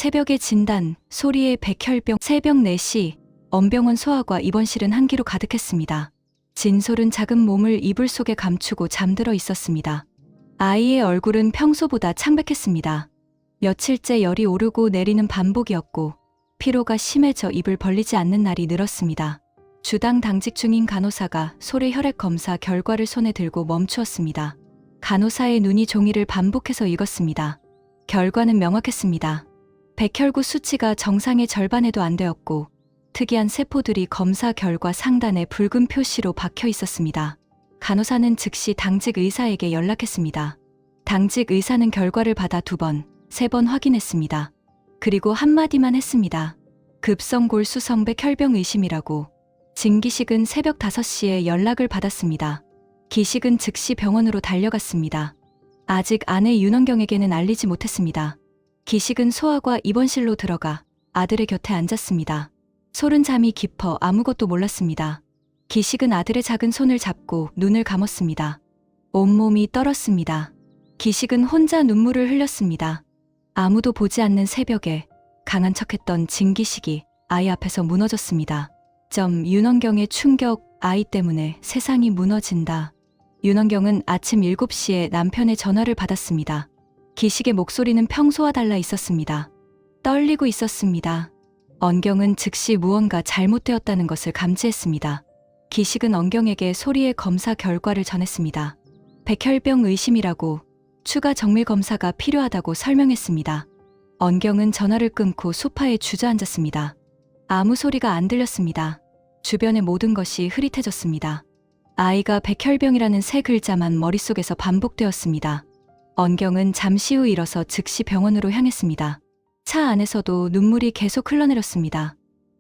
새벽의 진단, 소리의 백혈병, 새벽 4시, 언병원 소아과 입원실은 한기로 가득했습니다. 진솔은 작은 몸을 이불 속에 감추고 잠들어 있었습니다. 아이의 얼굴은 평소보다 창백했습니다. 며칠째 열이 오르고 내리는 반복이었고 피로가 심해져 입을 벌리지 않는 날이 늘었습니다. 주당 당직 중인 간호사가 소래 혈액 검사 결과를 손에 들고 멈추었습니다. 간호사의 눈이 종이를 반복해서 읽었습니다. 결과는 명확했습니다. 백혈구 수치가 정상의 절반에도 안 되었고 특이한 세포들이 검사 결과 상단에 붉은 표시로 박혀 있었습니다. 간호사는 즉시 당직 의사에게 연락했습니다. 당직 의사는 결과를 받아 2번, 3번 확인했습니다. 그리고 한마디만 했습니다. 급성골수성백 혈병 의심이라고. 진기식은 새벽 5시에 연락을 받았습니다. 기식은 즉시 병원으로 달려갔습니다. 아직 아내 윤원경에게는 알리지 못했습니다. 기식은 소아과 입원실로 들어가 아들의 곁에 앉았습니다. 솔은 잠이 깊어 아무것도 몰랐습니다. 기식은 아들의 작은 손을 잡고 눈을 감았습니다. 온몸이 떨었습니다. 기식은 혼자 눈물을 흘렸습니다. 아무도 보지 않는 새벽에 강한 척했던 진기식이 아이 앞에서 무너졌습니다. 윤원경의 충격, 아이 때문에 세상이 무너진다. 윤원경은 아침 7시에 남편의 전화를 받았습니다. 기식의 목소리는 평소와 달라 있었습니다. 떨리고 있었습니다. 언경은 즉시 무언가 잘못되었다는 것을 감지했습니다. 기식은 언경에게 소리의 검사 결과를 전했습니다. 백혈병 의심이라고 추가 정밀 검사가 필요하다고 설명했습니다. 언경은 전화를 끊고 소파에 주저앉았습니다. 아무 소리가 안 들렸습니다. 주변의 모든 것이 흐릿해졌습니다. 아이가 백혈병이라는 세 글자만 머릿속에서 반복되었습니다. 언경은 잠시 후 일어서 즉시 병원으로 향했습니다. 차 안에서도 눈물이 계속 흘러내렸습니다.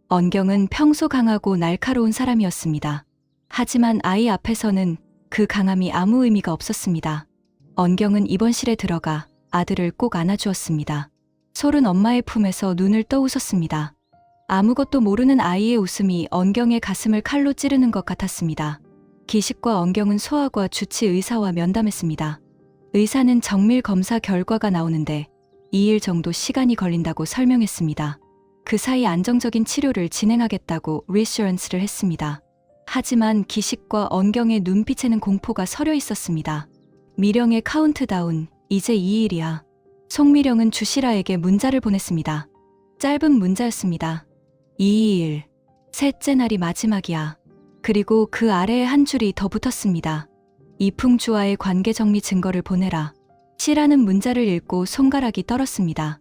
언경은 평소 강하고 날카로운 사람이었습니다. 하지만 아이 앞에서는 그 강함이 아무 의미가 없었습니다. 언경은 입원실에 들어가 아들을 꼭 안아주었습니다. 솔은 엄마의 품에서 눈을 떠 웃었습니다. 아무것도 모르는 아이의 웃음이 언경의 가슴을 칼로 찌르는 것 같았습니다. 기식과 언경은 소아과 주치 의사와 면담했습니다. 의사는 정밀 검사 결과가 나오는데 2일 정도 시간이 걸린다고 설명했습니다. 그 사이 안정적인 치료를 진행하겠다고 리슈런스를 했습니다. 하지만 기식과 언경의 눈빛에는 공포가 서려 있었습니다. 미령의 카운트다운, 이제 2일이야. 송미령은 주시라에게 문자를 보냈습니다. 짧은 문자였습니다. 2일, 셋째 날이 마지막이야. 그리고 그 아래에 한 줄이 더 붙었습니다. 이풍주와의 관계 정리 증거를 보내라. 시라는 문자를 읽고 손가락이 떨었습니다.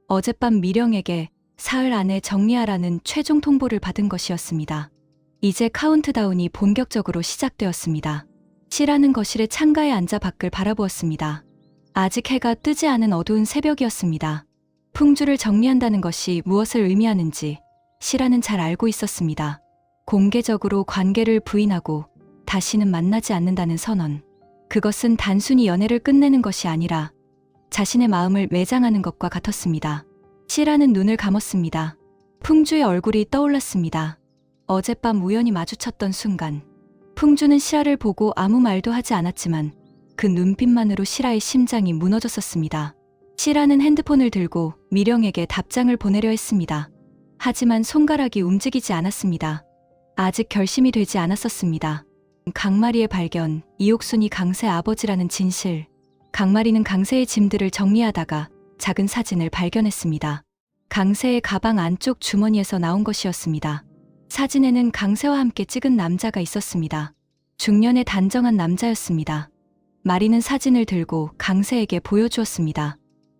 어젯밤 미령에게 사흘 안에 정리하라는 최종 통보를 받은 것이었습니다. 이제 카운트다운이 본격적으로 시작되었습니다. 시라는 거실의 창가에 앉아 밖을 바라보았습니다. 아직 해가 뜨지 않은 어두운 새벽이었습니다. 풍주를 정리한다는 것이 무엇을 의미하는지 시라는 잘 알고 있었습니다. 공개적으로 관계를 부인하고 다시는 만나지 않는다는 선언. 그것은 단순히 연애를 끝내는 것이 아니라 자신의 마음을 매장하는 것과 같았습니다. 시라는 눈을 감았습니다. 풍주의 얼굴이 떠올랐습니다. 어젯밤 우연히 마주쳤던 순간 풍주는 시라를 보고 아무 말도 하지 않았지만 그 눈빛만으로 시라의 심장이 무너졌었습니다. 시라는 핸드폰을 들고 미령에게 답장을 보내려 했습니다. 하지만 손가락이 움직이지 않았습니다. 아직 결심이 되지 않았었습니다. 강마리의 발견, 이옥순이 강세 아버지라는 진실. 강마리는 강세의 짐들을 정리하다가 작은 사진을 발견했습니다. 강세의 가방 안쪽 주머니에서 나온 것이었습니다. 사진에는 강세와 함께 찍은 남자가 있었습니다. 중년의 단정한 남자였습니다. 마리는 사진을 들고 강세에게 보여주었습니다.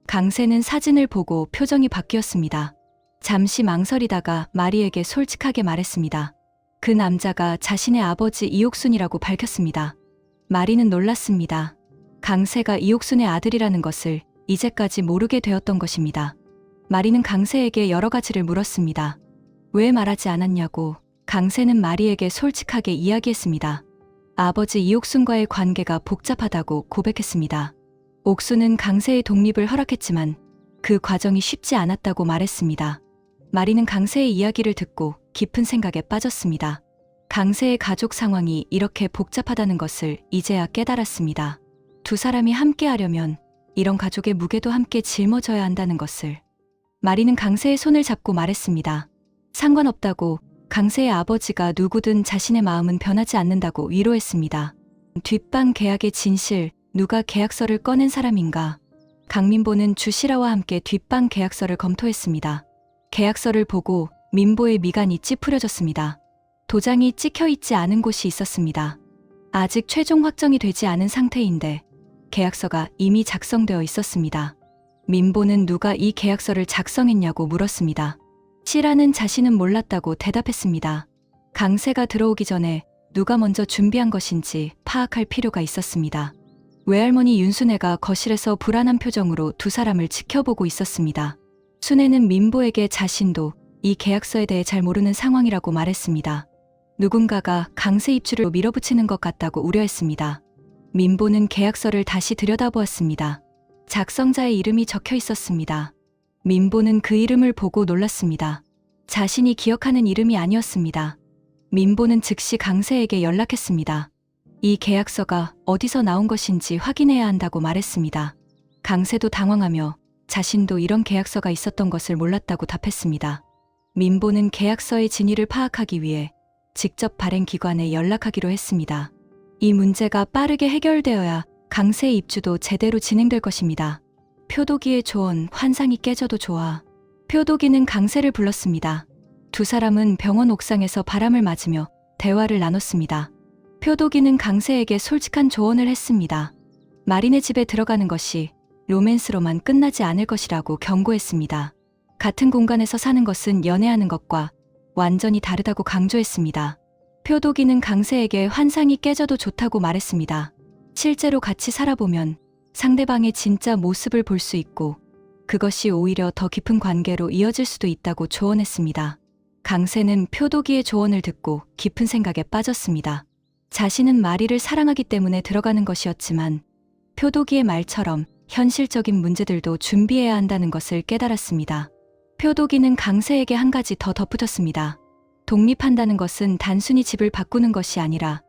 강세는 사진을 보고 표정이 바뀌었습니다. 잠시 망설이다가 마리에게 솔직하게 말했습니다. 그 남자가 자신의 아버지 이옥순이라고 밝혔습니다. 마리는 놀랐습니다. 강세가 이옥순의 아들이라는 것을 이제까지 모르게 되었던 것입니다. 마리는 강세에게 여러 가지를 물었습니다. 왜 말하지 않았냐고. 강세는 마리에게 솔직하게 이야기했습니다. 아버지 이옥순과의 관계가 복잡하다고 고백했습니다. 옥순은 강세의 독립을 허락했지만 그 과정이 쉽지 않았다고 말했습니다. 마리는 강세의 이야기를 듣고 깊은 생각에 빠졌습니다. 강세의 가족 상황이 이렇게 복잡하다는 것을 이제야 깨달았습니다. 두 사람이 함께 하려면 이런 가족의 무게도 함께 짊어져야 한다는 것을. 마리는 강세의 손을 잡고 말했습니다. 상관없다고, 강세의 아버지가 누구든 자신의 마음은 변하지 않는다고 위로했습니다. 뒷방 계약의 진실, 누가 계약서를 꺼낸 사람인가? 강민보는 주시라와 함께 뒷방 계약서를 검토했습니다. 계약서를 보고 민보의 미간이 찌푸려졌습니다. 도장이 찍혀 있지 않은 곳이 있었습니다. 아직 최종 확정이 되지 않은 상태인데 계약서가 이미 작성되어 있었습니다. 민보는 누가 이 계약서를 작성했냐고 물었습니다. 시라는 자신은 몰랐다고 대답했습니다. 강세가 들어오기 전에 누가 먼저 준비한 것인지 파악할 필요가 있었습니다. 외할머니 윤순애가 거실에서 불안한 표정으로 두 사람을 지켜보고 있었습니다. 순애는 민보에게 자신도 이 계약서에 대해 잘 모르는 상황이라고 말했습니다. 누군가가 강세 입주를 밀어붙이는 것 같다고 우려했습니다. 민보는 계약서를 다시 들여다보았습니다. 작성자의 이름이 적혀 있었습니다. 민보는 그 이름을 보고 놀랐습니다. 자신이 기억하는 이름이 아니었습니다. 민보는 즉시 강세에게 연락했습니다. 이 계약서가 어디서 나온 것인지 확인해야 한다고 말했습니다. 강세도 당황하며 자신도 이런 계약서가 있었던 것을 몰랐다고 답했습니다. 민보는 계약서의 진위를 파악하기 위해 직접 발행기관에 연락하기로 했습니다. 이 문제가 빠르게 해결되어야 강세의 입주도 제대로 진행될 것입니다. 표도기의 조언, 환상이 깨져도 좋아. 표도기는 강세를 불렀습니다. 두 사람은 병원 옥상에서 바람을 맞으며 대화를 나눴습니다. 표도기는 강세에게 솔직한 조언을 했습니다. 마린의 집에 들어가는 것이 로맨스로만 끝나지 않을 것이라고 경고했습니다. 같은 공간에서 사는 것은 연애하는 것과 완전히 다르다고 강조했습니다. 표도기는 강세에게 환상이 깨져도 좋다고 말했습니다. 실제로 같이 살아보면 상대방의 진짜 모습을 볼 수 있고 그것이 오히려 더 깊은 관계로 이어질 수도 있다고 조언했습니다. 강세는 표도기의 조언을 듣고 깊은 생각에 빠졌습니다. 자신은 마리를 사랑하기 때문에 들어가는 것이었지만 표도기의 말처럼 현실적인 문제들도 준비해야 한다는 것을 깨달았습니다. 표도기는 강세에게 한 가지 더 덧붙였습니다. 독립한다는 것은 단순히 집을 바꾸는 것이 아니라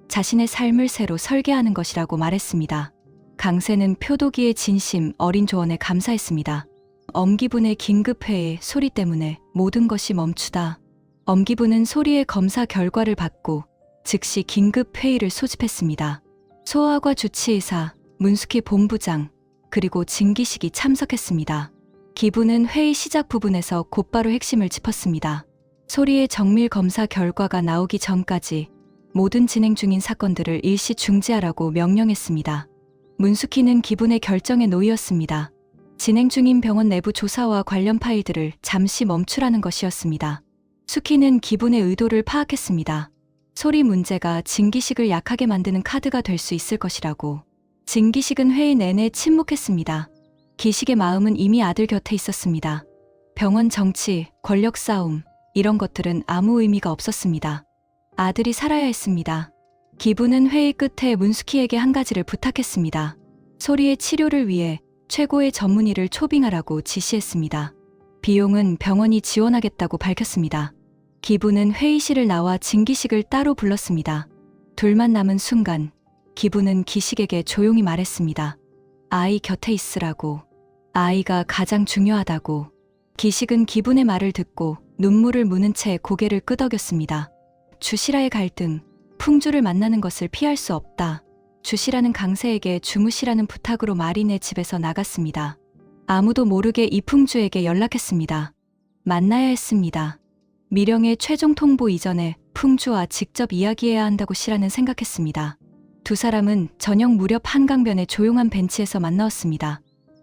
자신의 삶을 새로 설계하는 것이라고 말했습니다. 강세는 표도기의 진심 어린 조언에 감사했습니다. 엄기분의 긴급회의 소리 때문에 모든 것이 멈추다. 엄기분은 소리의 검사 결과를 받고 즉시 긴급회의를 소집했습니다. 소아과 주치의사, 문숙희 본부장, 그리고 진기식이 참석했습니다. 기부는 회의 시작 부분에서 곧바로 핵심을 짚었습니다. 소리의 정밀 검사 결과가 나오기 전까지 모든 진행 중인 사건들을 일시 중지하라고 명령했습니다. 문숙희는 기분의 결정에 놓이었습니다. 진행 중인 병원 내부 조사와 관련 파일들을 잠시 멈추라는 것이었습니다. 숙희는 기분의 의도를 파악했습니다. 소리 문제가 진기식을 약하게 만드는 카드가 될 수 있을 것이라고. 진기식은 회의 내내 침묵했습니다. 기식의 마음은 이미 아들 곁에 있었습니다. 병원 정치, 권력 싸움, 이런 것들은 아무 의미가 없었습니다. 아들이 살아야 했습니다. 기부는 회의 끝에 문숙희에게 한 가지를 부탁했습니다. 소리의 치료를 위해 최고의 전문의를 초빙하라고 지시했습니다. 비용은 병원이 지원하겠다고 밝혔습니다. 기부는 회의실을 나와 진기식을 따로 불렀습니다. 둘만 남은 순간 기부는 기식에게 조용히 말했습니다. 아이 곁에 있으라고. 아이가 가장 중요하다고. 기식은 기분의 말을 듣고 눈물을 무는 채 고개를 끄덕였습니다. 주시라의 갈등, 풍주를 만나는 것을 피할 수 없다. 주시라는 강세에게 주무시라는 부탁으로 마린의 집에서 나갔습니다. 아무도 모르게 이풍주에게 연락했습니다. 만나야 했습니다. 미령의 최종 통보 이전에 풍주와 직접 이야기해야 한다고 시라는 생각했습니다. 두 사람은 저녁 무렵 한강변의 조용한 벤치에서 만나었습니다.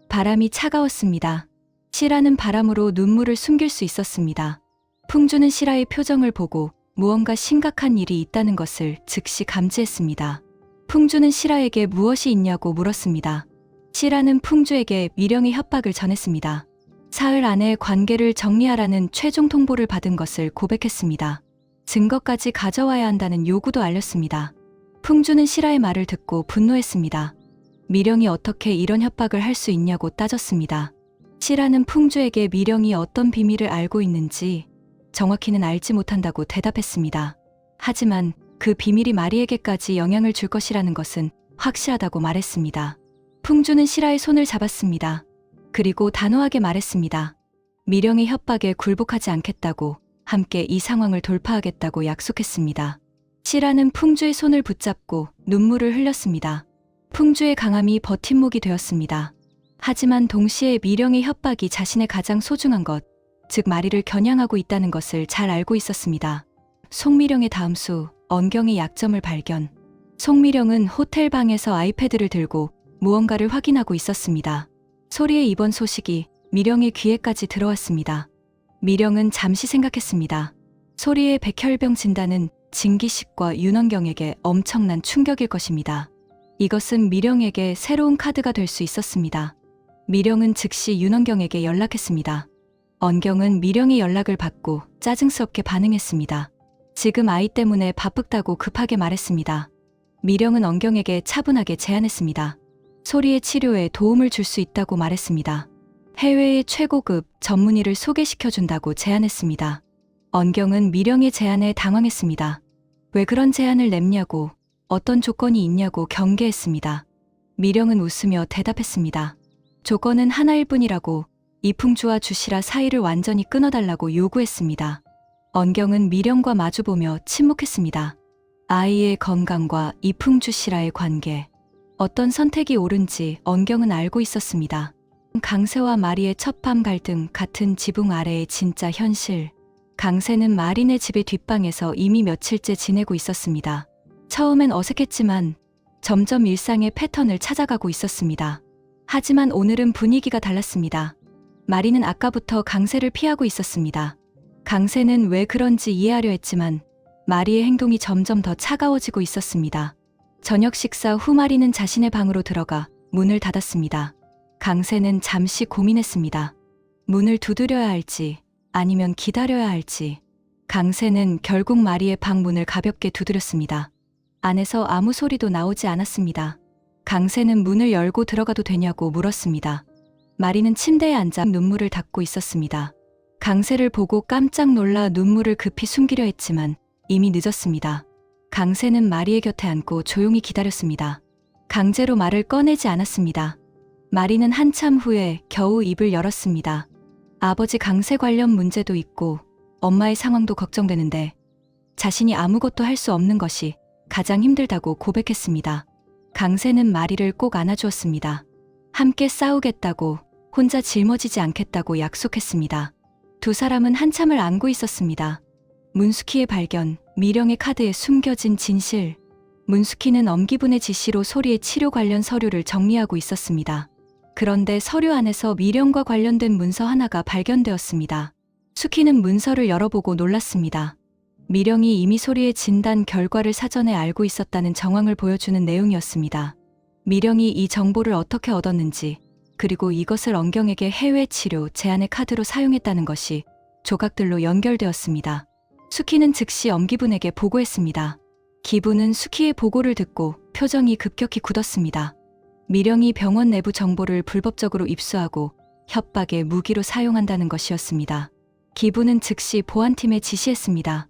바람이 차가웠습니다. 시라는 바람으로 눈물을 숨길 수 있었습니다. 풍주는 시라의 표정을 보고 무언가 심각한 일이 있다는 것을 즉시 감지했습니다. 풍주는 시라에게 무엇이 있냐고 물었습니다. 시라는 풍주에게 미령의 협박을 전했습니다. 사흘 안에 관계를 정리하라는 최종 통보를 받은 것을 고백했습니다. 증거까지 가져와야 한다는 요구도 알렸습니다. 풍주는 시라의 말을 듣고 분노했습니다. 미령이 어떻게 이런 협박을 할 수 있냐고 따졌습니다. 시라는 풍주에게 미령이 어떤 비밀을 알고 있는지 정확히는 알지 못한다고 대답했습니다. 하지만 그 비밀이 마리에게까지 영향을 줄 것이라는 것은 확실하다고 말했습니다. 풍주는 시라의 손을 잡았습니다. 그리고 단호하게 말했습니다. 미령의 협박에 굴복하지 않겠다고, 함께 이 상황을 돌파하겠다고 약속했습니다. 시라는 풍주의 손을 붙잡고 눈물을 흘렸습니다. 풍주의 강함이 버팀목이 되었습니다. 하지만 동시에 미령의 협박이 자신의 가장 소중한 것, 즉 마리를 겨냥하고 있다는 것을 잘 알고 있었습니다. 송미령의 다음 수, 언경의 약점을 발견. 송미령은 호텔 방에서 아이패드를 들고 무언가를 확인하고 있었습니다. 소리의 이번 소식이 미령의 귀에까지 들어왔습니다. 미령은 잠시 생각했습니다. 소리의 백혈병 진단은 진기식과 윤원경에게 엄청난 충격일 것입니다. 이것은 미령에게 새로운 카드가 될 수 있었습니다. 미령은 즉시 윤원경에게 연락했습니다. 언경은 미령의 연락을 받고 짜증스럽게 반응했습니다. 지금 아이 때문에 바쁘다고 급하게 말했습니다. 미령은 언경에게 차분하게 제안했습니다. 소리의 치료에 도움을 줄 수 있다고 말했습니다. 해외의 최고급 전문의를 소개시켜준다고 제안했습니다. 언경은 미령의 제안에 당황했습니다. 왜 그런 제안을 냈냐고, 어떤 조건이 있냐고 경계했습니다. 미령은 웃으며 대답했습니다. 조건은 하나일 뿐이라고, 이풍주와 주시라 사이를 완전히 끊어달라고 요구했습니다. 언경은 미령과 마주보며 침묵했습니다. 아이의 건강과 이풍주 씨라의 관계, 어떤 선택이 옳은지 언경은 알고 있었습니다. 강세와 마리의 첫밤 갈등, 같은 지붕 아래의 진짜 현실. 강세는 마리네 집의 뒷방에서 이미 며칠째 지내고 있었습니다. 처음엔 어색했지만 점점 일상의 패턴을 찾아가고 있었습니다. 하지만 오늘은 분위기가 달랐습니다. 마리는 아까부터 강세를 피하고 있었습니다. 강세는 왜 그런지 이해하려 했지만 마리의 행동이 점점 더 차가워지고 있었습니다. 저녁 식사 후 마리는 자신의 방으로 들어가 문을 닫았습니다. 강세는 잠시 고민했습니다. 문을 두드려야 할지 아니면 기다려야 할지. 강세는 결국 마리의 방 문을 가볍게 두드렸습니다. 안에서 아무 소리도 나오지 않았습니다. 강세는 문을 열고 들어가도 되냐고 물었습니다. 마리는 침대에 앉아 눈물을 닦고 있었습니다. 강세를 보고 깜짝 놀라 눈물을 급히 숨기려 했지만 이미 늦었습니다. 강세는 마리의 곁에 앉고 조용히 기다렸습니다. 강제로 말을 꺼내지 않았습니다. 마리는 한참 후에 겨우 입을 열었습니다. 아버지 강세 관련 문제도 있고 엄마의 상황도 걱정되는데 자신이 아무것도 할 수 없는 것이 가장 힘들다고 고백했습니다. 강세는 마리를 꼭 안아주었습니다. 함께 싸우겠다고, 혼자 짊어지지 않겠다고 약속했습니다. 두 사람은 한참을 안고 있었습니다. 문숙희의 발견, 미령의 카드에 숨겨진 진실. 문숙희는 엄기분의 지시로 소리의 치료 관련 서류를 정리하고 있었습니다. 그런데 서류 안에서 미령과 관련된 문서 하나가 발견되었습니다. 숙희는 문서를 열어보고 놀랐습니다. 미령이 이미 소리의 진단 결과를 사전에 알고 있었다는 정황을 보여주는 내용이었습니다. 미령이 이 정보를 어떻게 얻었는지, 그리고 이것을 언경에게 해외 치료 제안의 카드로 사용했다는 것이 조각들로 연결되었습니다. 숙희는 즉시 엄기분에게 보고했습니다. 기분은 숙희의 보고를 듣고 표정이 급격히 굳었습니다. 미령이 병원 내부 정보를 불법적으로 입수하고 협박의 무기로 사용한다는 것이었습니다. 기분은 즉시 보안팀에 지시했습니다.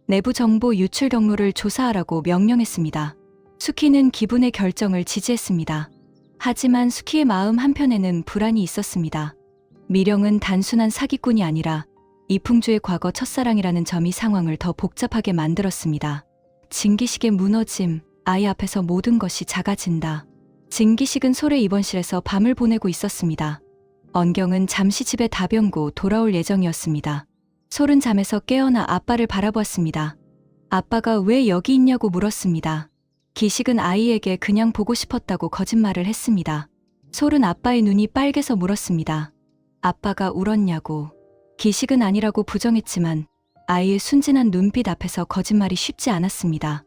내부 정보 유출 경로를 조사하라고 명령했습니다. 숙희는 기분의 결정을 지지했습니다. 하지만 숙희의 마음 한편에는 불안이 있었습니다. 미령은 단순한 사기꾼이 아니라 이풍주의 과거 첫사랑이라는 점이 상황을 더 복잡하게 만들었습니다. 진기식의 무너짐, 아이 앞에서 모든 것이 작아진다. 진기식은 솔의 입원실에서 밤을 보내고 있었습니다. 언경은 잠시 집에 다병고 돌아올 예정이었습니다. 솔은 잠에서 깨어나 아빠를 바라보았습니다. 아빠가 왜 여기 있냐고 물었습니다. 기식은 아이에게 그냥 보고 싶었다고 거짓말을 했습니다. 솔은 아빠의 눈이 빨개서 물었습니다. 아빠가 울었냐고. 기식은 아니라고 부정했지만 아이의 순진한 눈빛 앞에서 거짓말이 쉽지 않았습니다.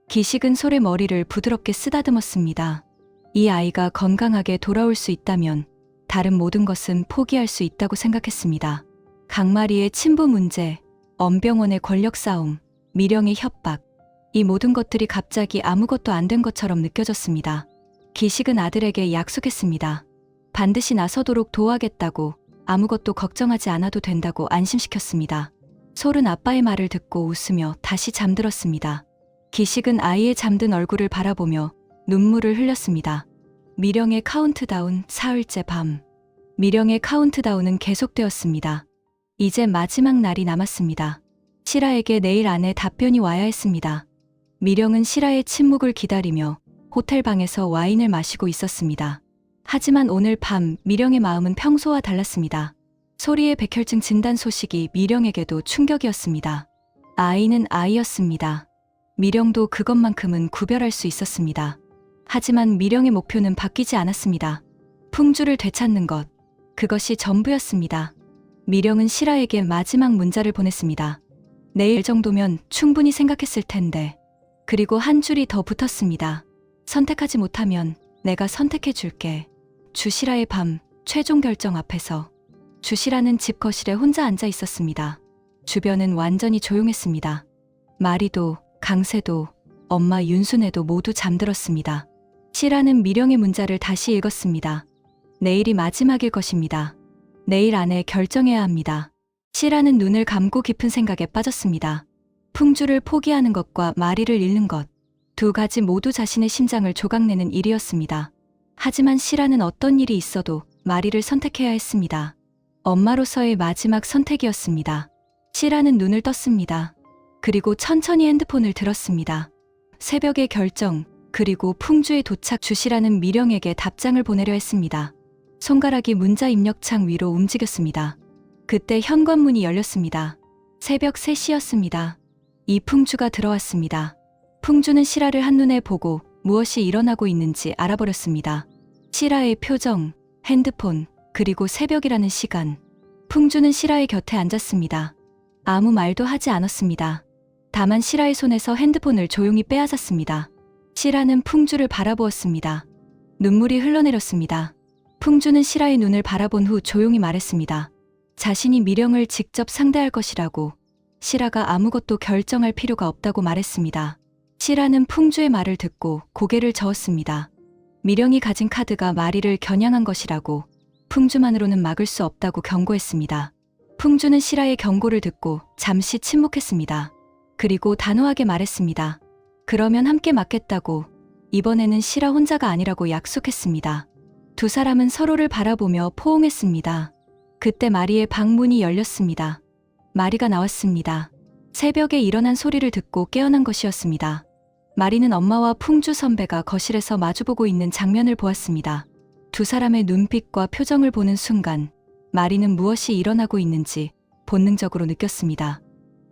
기식은 솔의 머리를 부드럽게 쓰다듬었습니다. 이 아이가 건강하게 돌아올 수 있다면 다른 모든 것은 포기할 수 있다고 생각했습니다. 강마리의 친부 문제, 엄병원의 권력 싸움, 미령의 협박, 이 모든 것들이 갑자기 아무것도 안 된 것처럼 느껴졌습니다. 기식은 아들에게 약속했습니다. 반드시 나서도록 도와겠다고, 아무것도 걱정하지 않아도 된다고 안심시켰습니다. 솔은 아빠의 말을 듣고 웃으며 다시 잠들었습니다. 기식은 아이의 잠든 얼굴을 바라보며 눈물을 흘렸습니다. 미령의 카운트다운, 사흘째 밤. 미령의 카운트다운은 계속되었습니다. 이제 마지막 날이 남았습니다. 시라에게 내일 안에 답변이 와야 했습니다. 미령은 시라의 침묵을 기다리며 호텔 방에서 와인을 마시고 있었습니다. 하지만 오늘 밤 미령의 마음은 평소와 달랐습니다. 소리의 백혈증 진단 소식이 미령에게도 충격이었습니다. 아이는 아이였습니다. 미령도 그것만큼은 구별할 수 있었습니다. 하지만 미령의 목표는 바뀌지 않았습니다. 풍주를 되찾는 것, 그것이 전부였습니다. 미령은 시라에게 마지막 문자를 보냈습니다. 내일 정도면 충분히 생각했을 텐데. 그리고 한 줄이 더 붙었습니다. 선택하지 못하면 내가 선택해 줄게. 주시라의 밤, 최종 결정 앞에서. 주시라는 집 거실에 혼자 앉아 있었습니다. 주변은 완전히 조용했습니다. 마리도, 강세도, 엄마 윤순애도 모두 잠들었습니다. 시라는 미령의 문자를 다시 읽었습니다. 내일이 마지막일 것입니다. 내일 안에 결정해야 합니다. 시라는 눈을 감고 깊은 생각에 빠졌습니다. 풍주를 포기하는 것과 마리를 잃는 것, 두 가지 모두 자신의 심장을 조각내는 일이었습니다. 하지만 시라는 어떤 일이 있어도 마리를 선택해야 했습니다. 엄마로서의 마지막 선택이었습니다. 시라는 눈을 떴습니다. 그리고 천천히 핸드폰을 들었습니다. 새벽의 결정, 그리고 풍주의 도착. 주시라는 미령에게 답장을 보내려 했습니다. 손가락이 문자 입력창 위로 움직였습니다. 그때 현관문이 열렸습니다. 새벽 3시였습니다. 이풍주가 들어왔습니다. 풍주는 시라를 한눈에 보고 무엇이 일어나고 있는지 알아버렸습니다. 시라의 표정, 핸드폰, 그리고 새벽이라는 시간. 풍주는 시라의 곁에 앉았습니다. 아무 말도 하지 않았습니다. 다만 시라의 손에서 핸드폰을 조용히 빼앗았습니다. 시라는 풍주를 바라보았습니다. 눈물이 흘러내렸습니다. 풍주는 시라의 눈을 바라본 후 조용히 말했습니다. 자신이 미령을 직접 상대할 것이라고. 시라가 아무것도 결정할 필요가 없다고 말했습니다. 시라는 풍주의 말을 듣고 고개를 저었습니다. 미령이 가진 카드가 마리를 겨냥한 것이라고. 풍주만으로는 막을 수 없다고 경고했습니다. 풍주는 시라의 경고를 듣고 잠시 침묵했습니다. 그리고 단호하게 말했습니다. 그러면 함께 맞겠다고. 이번에는 시라 혼자가 아니라고 약속했습니다. 두 사람은 서로를 바라보며 포옹했습니다. 그때 마리의 방문이 열렸습니다. 마리가 나왔습니다. 새벽에 일어난 소리를 듣고 깨어난 것이었습니다. 마리는 엄마와 풍주 선배가 거실에서 마주보고 있는 장면을 보았습니다. 두 사람의 눈빛과 표정을 보는 순간 마리는 무엇이 일어나고 있는지 본능적으로 느꼈습니다.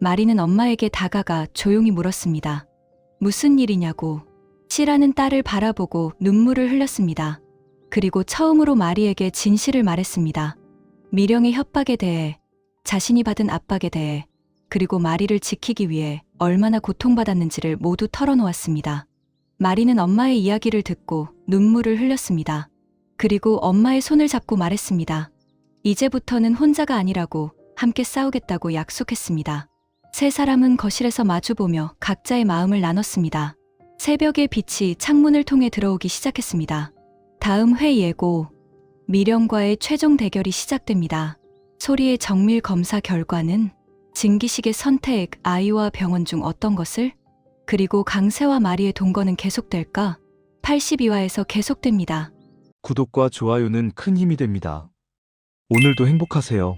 마리는 엄마에게 다가가 조용히 물었습니다. 무슨 일이냐고. 시라는 딸을 바라보고 눈물을 흘렸습니다. 그리고 처음으로 마리에게 진실을 말했습니다. 미령의 협박에 대해, 자신이 받은 압박에 대해, 그리고 마리를 지키기 위해 얼마나 고통받았는지를 모두 털어놓았습니다. 마리는 엄마의 이야기를 듣고 눈물을 흘렸습니다. 그리고 엄마의 손을 잡고 말했습니다. 이제부터는 혼자가 아니라고, 함께 싸우겠다고 약속했습니다. 세 사람은 거실에서 마주보며 각자의 마음을 나눴습니다. 새벽의 빛이 창문을 통해 들어오기 시작했습니다. 다음 회 예고. 미령과의 최종 대결이 시작됩니다. 소리의 정밀 검사 결과는 진기식의 선택, 아이와 병원 중 어떤 것을? 그리고 강세와 마리의 동거는 계속될까? 82화에서 계속됩니다. 구독과 좋아요는 큰 힘이 됩니다. 오늘도 행복하세요.